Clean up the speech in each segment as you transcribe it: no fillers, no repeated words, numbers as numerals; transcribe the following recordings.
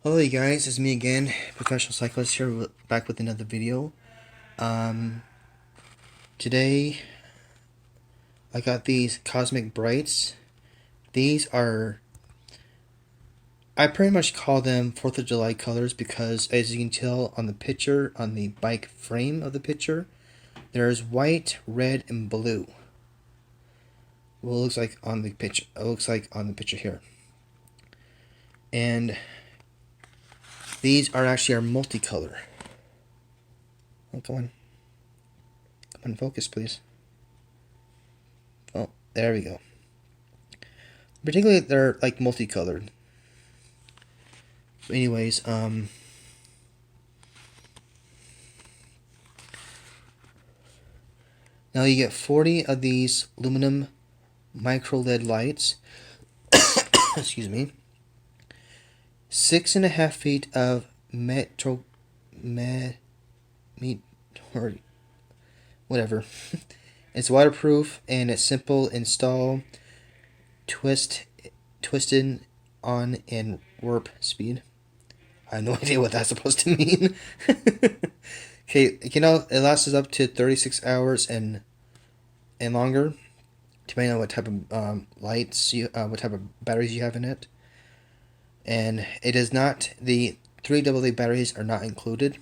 Hello you guys, it's me again, Professional Cyclist here, back with another video. Today I got these Cosmicbrightz. These are, I pretty much call them 4th of July colors because as you can tell on the picture, on the bike frame of the picture, there's white, red, and blue. Well, it looks like on the picture, here. And these are actually our multicolor. Oh, come on, focus please. Oh, there we go. Particularly, they're like multicolored. But anyways, now you get 40 of these aluminum micro LED lights. Excuse me. 6.5 feet of or whatever. It's waterproof and it's simple install. Twisted on and warp speed. I have no idea what that's supposed to mean. Okay, it lasts up to 36 hours and longer, depending on what type of what type of batteries you have in it. And it is not, the 3 AA batteries are not included.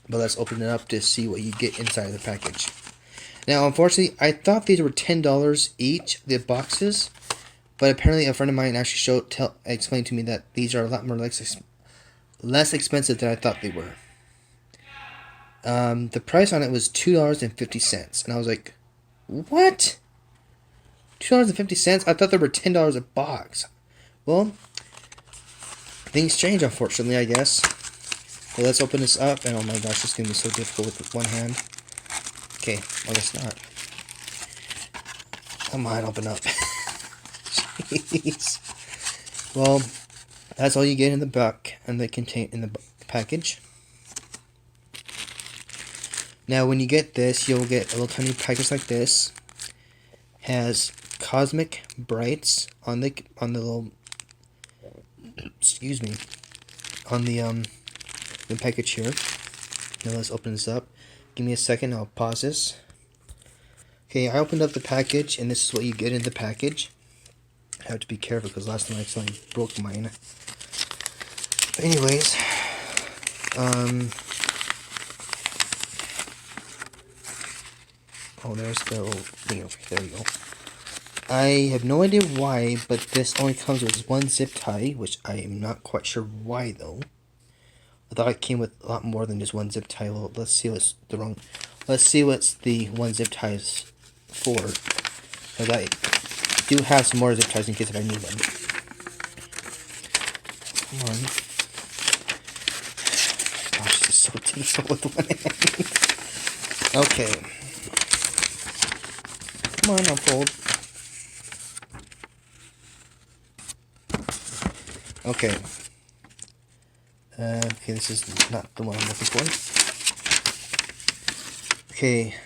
But let's open it up to see what you get inside of the package. Now, unfortunately, I thought these were $10 each, the boxes. But apparently a friend of mine actually explained to me that these are a lot more less expensive than I thought they were. The price on it was $2.50. And I was like, what? $2.50? I thought they were $10 a box. Well, things change, unfortunately, I guess. Well, let's open this up. And oh my gosh, it's going to be so difficult with one hand. Okay, well, it's not. Come on, open up. Jeez. Well, that's all you get in the back and they contain in the package. Now, when you get this, you'll get a little tiny package like this. Has Cosmicbrightz on the little, excuse me, on the package here. Now let's open this up. Give me a second, I'll pause this. Okay, I opened up the package, and this is what you get in the package. I have to be careful because last time I accidentally broke mine. But anyways, oh, there's the little thing over here. There we go. I have no idea why, but this only comes with one zip tie, which I am not quite sure why though. I thought it came with a lot more than just one zip tie. Well, let's see what's the one zip tie is for. Because I do have some more zip ties in case if I need them. Come on. Gosh, this is so difficult with one hand. Okay. Come on, unfold. Okay. Okay, this is not the one I'm looking for. Okay.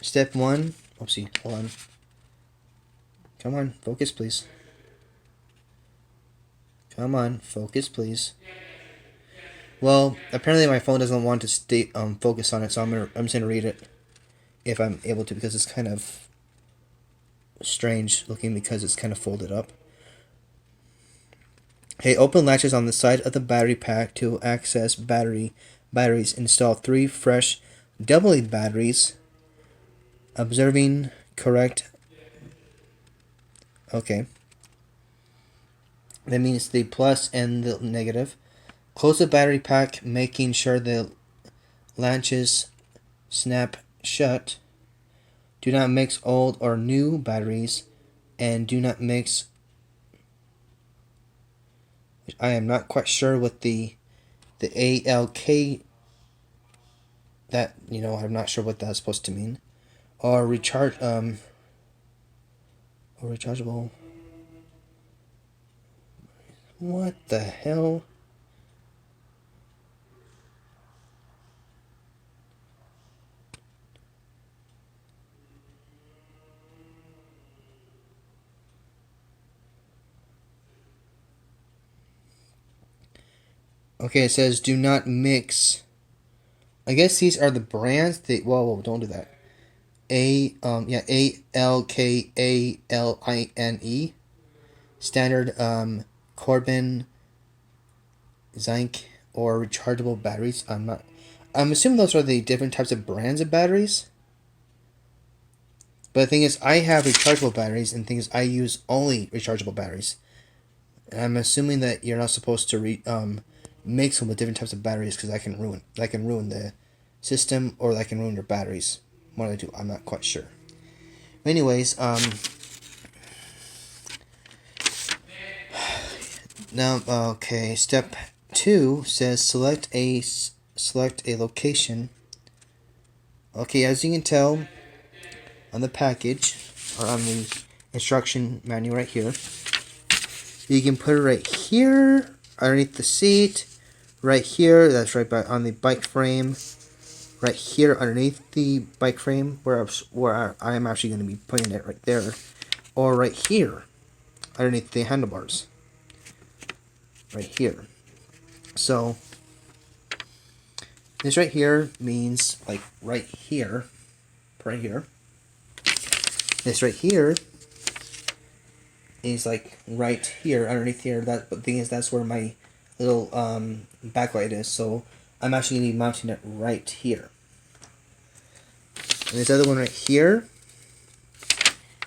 Step 1. Oopsie, hold on. Come on, focus please. Come on, focus please. Well, apparently my phone doesn't want to stay focus on it, so I'm just gonna read it if I'm able to, because it's kind of strange looking because it's kind of folded up. Okay, open latches on the side of the battery pack to access batteries. Install 3 fresh AA batteries. Observing correct. Okay. That means the plus and the negative. Close the battery pack, making sure the latches snap shut. Do not mix old or new batteries, and do not mix. I am not quite sure what the ALK, that, I'm not sure what that's supposed to mean. Or rechargeable. What the hell? Okay, it says do not mix. I guess these are the brands. Whoa, don't do that. ALKALINE standard Corbin zinc or rechargeable batteries. I'm assuming those are the different types of brands of batteries. But the thing is, I have rechargeable batteries, and the thing is, I use only rechargeable batteries. And I'm assuming that you're not supposed to mix them with different types of batteries because that can ruin the system, or that can ruin your batteries. One of the two, I'm not quite sure. Anyways, now okay, step 2 says select a location. Okay, as you can tell on the package or on the instruction manual right here, you can put it right here underneath the seat, right here, that's right on the bike frame, right here underneath the bike frame where I'm actually going to be putting it right there, or right here underneath the handlebars, right here. So this right here means like right here. This right here is like right here underneath here. But the thing is, that's where my little backlight is. So I'm actually going to be mounting it right here. And this other one right here,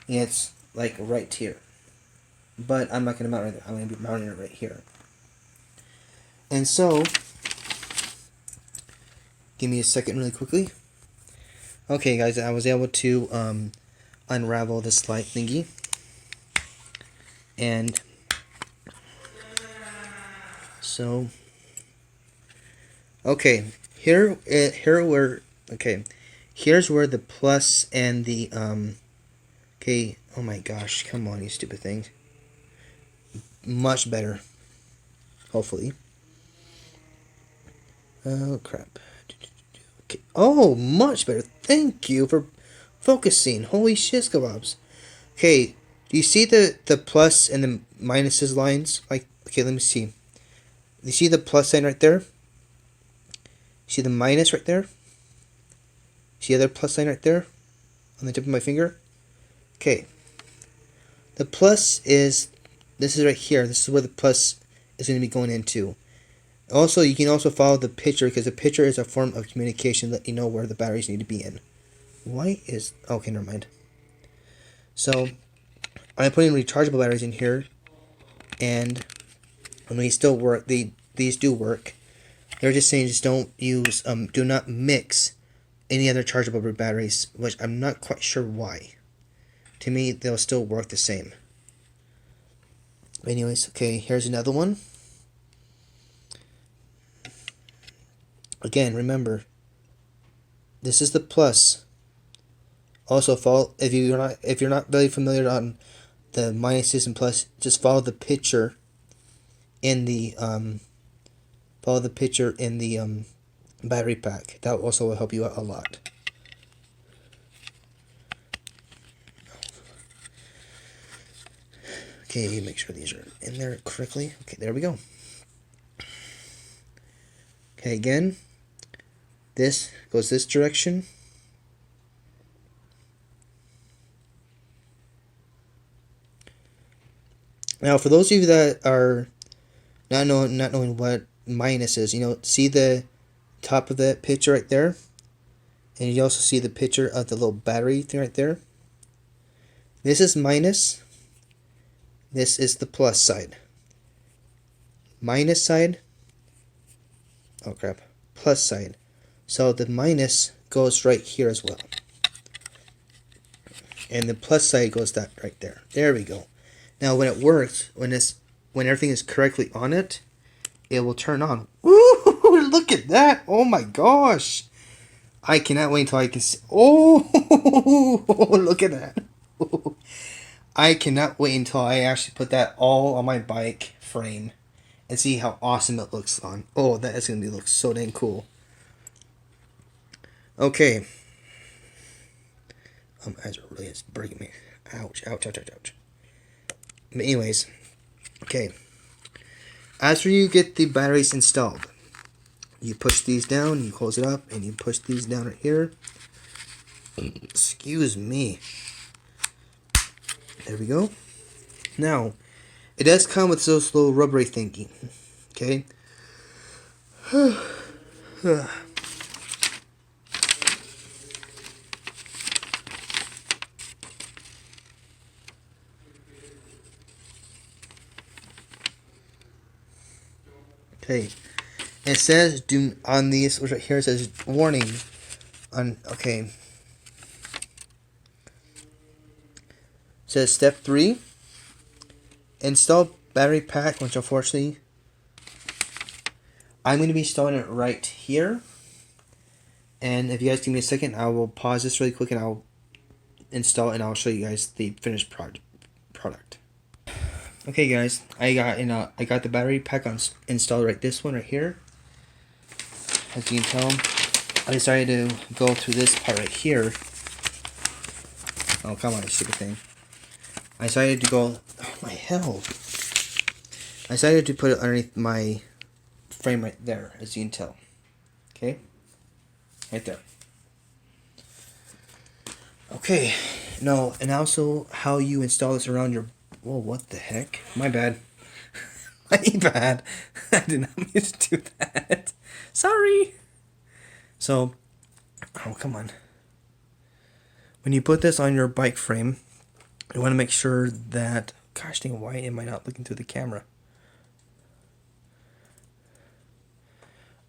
it's like right here. But I'm not going to mount it right there. I'm going to be mounting it right here. And so, give me a second really quickly. Okay, guys, I was able to unravel this light thingy. And so, okay, here's where the plus and the okay, oh my gosh, come on, you stupid things. Much better, hopefully. Oh crap. Okay. Oh, much better. Thank you for focusing. Holy shit kebabs. Okay, do you see the plus and the minuses lines? Like, okay, let me see. You see the plus sign right there? See the minus right there? See the other plus sign right there? On the tip of my finger? Okay. The plus is, this is right here. This is where the plus is going to be going into. Also, you can also follow the picture, because the picture is a form of communication that you know where the batteries need to be in. Why is... okay, never mind. So, I'm putting rechargeable batteries in here, and when they still work, these do work. They're just saying just don't use, do not mix any other chargeable batteries, which I'm not quite sure why. To me, they'll still work the same. Anyways, okay, here's another one. Again, remember, this is the plus. Also, follow if you're not very familiar on the minuses and plus, just follow the picture in the battery pack. That also will help you out a lot. Okay, make sure these are in there correctly. Okay, there we go. Okay, again, this goes this direction. Now, for those of you that are not knowing what minus is, see the top of that picture right there, and you also see the picture of the little battery thing right there. This is minus. This is the plus side. Minus side. Oh crap. Plus side. So the minus goes right here as well. And the plus side goes that right there. There we go. Now when it works, when everything is correctly on it, it will turn on. Woo! Look at that! Oh my gosh! I cannot wait until I can see. Oh! Look at that! I cannot wait until I actually put that all on my bike frame and see how awesome it looks on. Oh, that is going to look so dang cool. Okay. My eyes are really just breaking me. Ouch, ouch, ouch, ouch, ouch. But anyways, okay. After you get the batteries installed, you push these down, you close it up, and you push these down right here. Excuse me. There we go. Now, it does come with this little rubbery thingy. Okay? Okay. It says do on these which right here it says warning on okay. It says step 3. Install battery pack, which unfortunately I'm going to be installing it right here. And if you guys give me a second, I will pause this really quick and I'll install it and I'll show you guys the finished product. Okay guys, I got the battery pack installed right this one right here. As you can tell, I decided to go through this part right here. Oh come on, stupid thing. I decided to go, oh my hell. I decided to put it underneath my frame right there, as you can tell. Okay? Right there. Okay, no, and also how you install this around your, whoa, what the heck? My bad. My bad. I did not mean to do that. Sorry. So, oh, come on. When you put this on your bike frame, you want to make sure that, gosh dang, why am I not looking through the camera?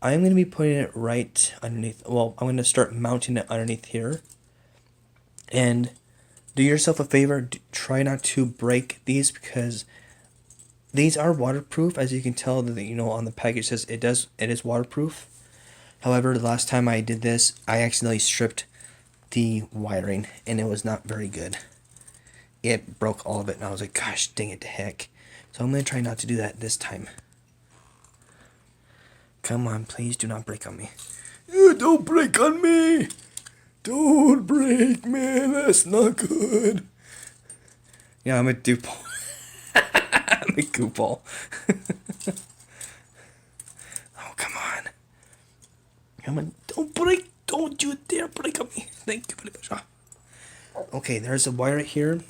I'm going to be putting it right underneath, well, I'm going to start mounting it underneath here. And do yourself a favor, try not to break these because these are waterproof. As you can tell, that on the package says it is waterproof. However, the last time I did this, I accidentally stripped the wiring and it was not very good. It broke all of it and I was like, gosh dang it to heck. So I'm going to try not to do that this time. Come on, please do not break on me. Don't break on me! Don't break, man. That's not good. Yeah, I'm a duple. I'm a goopball. Oh, come on. Come on. Don't break. Don't you dare break on me. Thank you very much. Okay, there's a wire right here.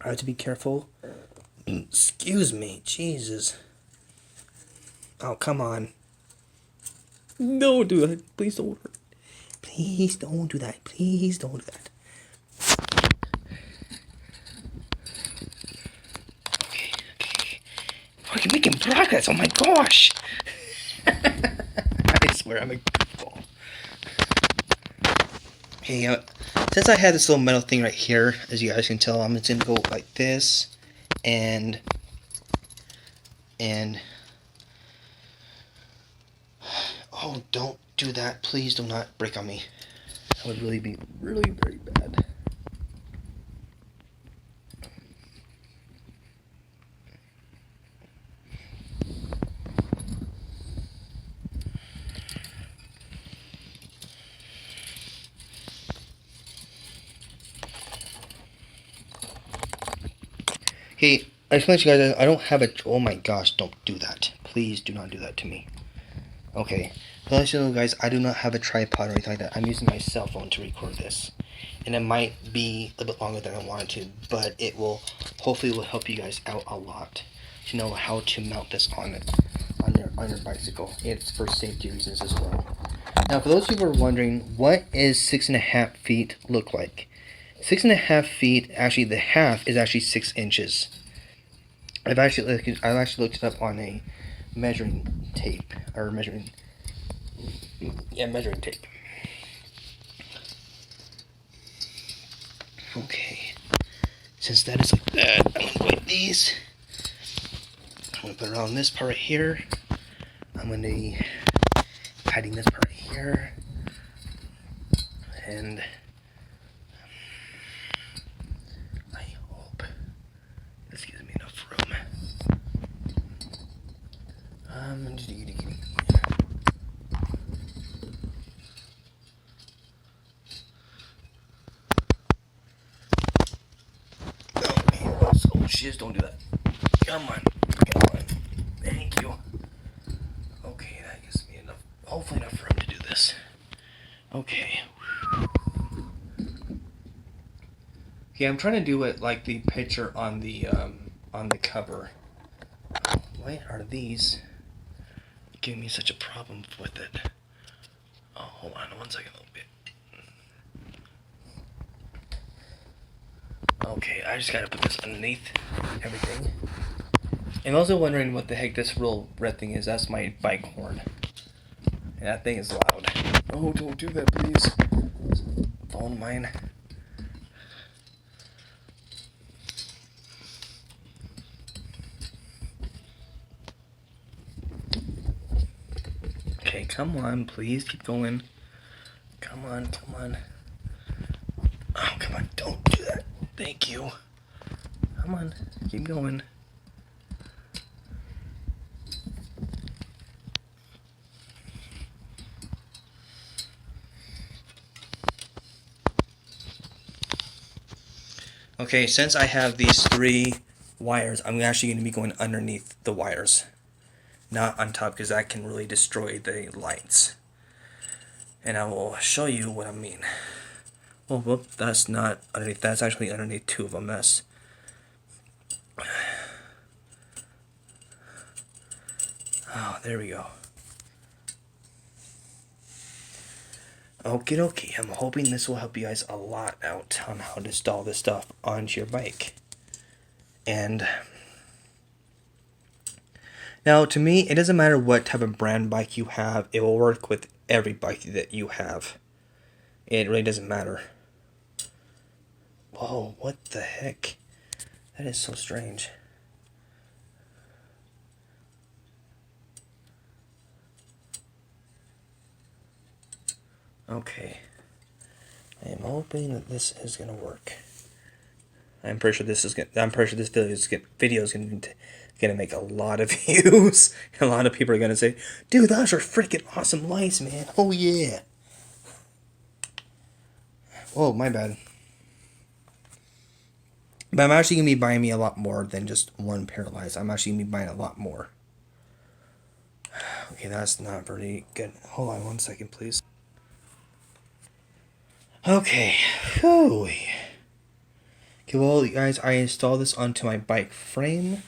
I have to be careful. Excuse me. Jesus. Oh, come on. Don't do that. Please don't hurt. Please don't do that. Please don't do that. Okay. Oh, you're making progress. Oh my gosh. I swear I'm a goofball. Okay, since I had this little metal thing right here, as you guys can tell, I'm just going to go like this. And oh, don't do that. Please do not break on me. That would really be really very bad. Okay, I just want to let you guys, I don't have a, oh my gosh, don't do that. Please do not do that to me. Okay, so let you know guys, I do not have a tripod or anything like that. I'm using my cell phone to record this. And it might be a little bit longer than I wanted to, but it will, hopefully will help you guys out a lot to know how to mount this on your bicycle. It's for safety reasons as well. Now for those of you who are wondering, what is 6.5 feet look like? 6.5 feet, actually the half is actually 6 inches. I've actually looked it up on a measuring tape, or measuring tape. Okay, since that is like that, I'm going to put these, I'm going to put it on this part right here, I'm going to be hiding this part right here, and I hope this gives me enough room. Oh, shiz, don't do that. Come on. Thank you. hopefully enough room to do this. Okay. Okay, I'm trying to do it like the picture on the cover. Why are these giving me such a problem with it? Oh, hold on 1 second, a little bit. Okay, I just gotta put this underneath everything. I'm also wondering what the heck this little red thing is. That's my bike horn. And that thing is loud. Oh, don't do that, please. Phone mine. Okay, come on, please keep going. Come on, come on. Oh, come on, don't do that. Thank you. Come on, keep going. Okay, since I have these 3 wires, I'm actually going to be going underneath the wires. Not on top, because that can really destroy the lights. And I will show you what I mean. Oh, whoop, that's not underneath. That's actually underneath 2 of them. That's... Oh, there we go. Okie dokie. I'm hoping this will help you guys a lot out on how to install this stuff onto your bike. And now, to me, it doesn't matter what type of brand bike you have. It will work with every bike that you have. It really doesn't matter. Whoa, what the heck? That is so strange. Okay. I am hoping that this is gonna work. I'm pretty sure this video is gonna make a lot of views. A lot of people are gonna say, "Dude, those are freaking awesome lights, man! Oh yeah!" Oh, my bad. But I'm actually gonna be buying me a lot more than just 1 pair of lights. I'm actually gonna be buying a lot more. Okay, that's not very good. Hold on 1 second, please. Okay. Whew. Okay, well, guys, I installed this onto my bike frame.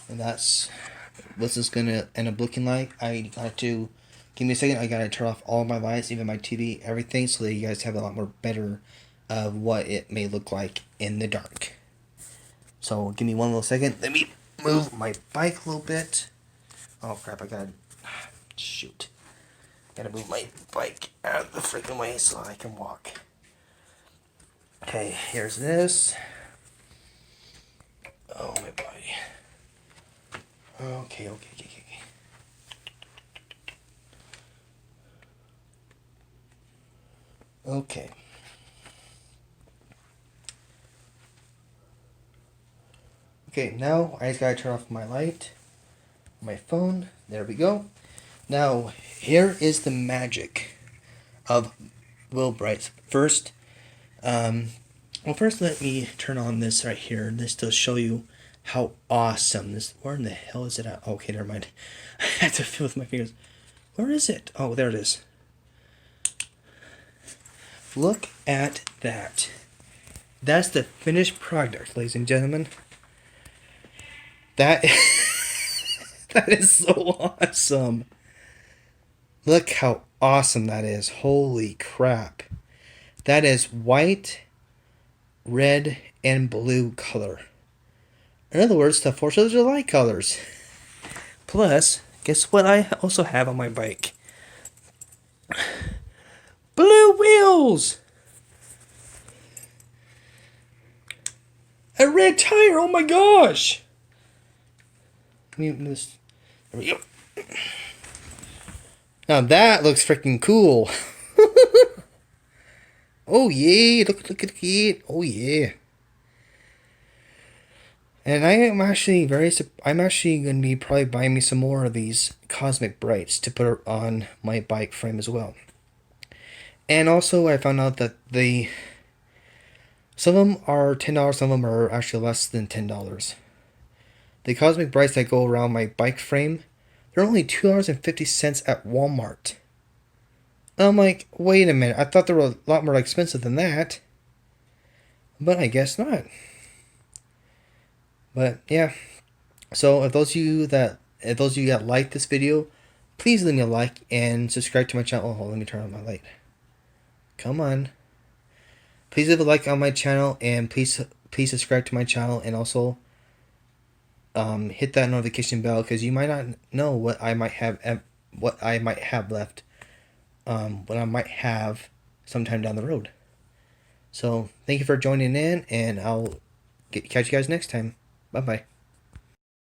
And that's what this is gonna end up looking like. I got to give me a second. I gotta turn off all my lights, even my TV, everything, so that you guys have a lot more better of what it may look like in the dark. So give me 1 little second. Let me move my bike a little bit. Oh crap! I gotta shoot. Gotta move my bike out of the freaking way so I can walk. Okay, here's this. Oh my body. Okay. Okay. Okay, now I just gotta turn off my light, my phone. There we go. Now, here is the magic of Cosmicbrightz. First, first let me turn on this right here. This to show you how awesome this. Where in the hell is it at? Okay, never mind. I had to feel with my fingers. Where is it? Oh, there it is. Look at that. That's the finished product, ladies and gentlemen. That that is so awesome. Look how awesome that is. Holy crap. That is white, red, and blue color. In other words, the 4th of July colors. Plus, guess what I also have on my bike? Blue wheels! A red tire, oh my gosh! Let me move this. There we go. Now that looks freaking cool. Oh yeah, look at it. Oh yeah. And I'm actually going to be probably buying me some more of these Cosmicbrightz to put on my bike frame as well. And also I found out that some of them are $10, some of them are actually less than $10. The Cosmicbrightz that go around my bike frame They're only $2.50 at Walmart. I'm like, wait a minute. I thought they were a lot more expensive than that. But I guess not. But yeah. So if those of you that like this video, please leave me a like and subscribe to my channel. Oh, let me turn on my light. Come on. Please leave a like on my channel and please subscribe to my channel and also hit that notification bell because you might not know what I might have left what I might have sometime down the road. So thank you for joining in, and I'll catch you guys next time. Bye bye.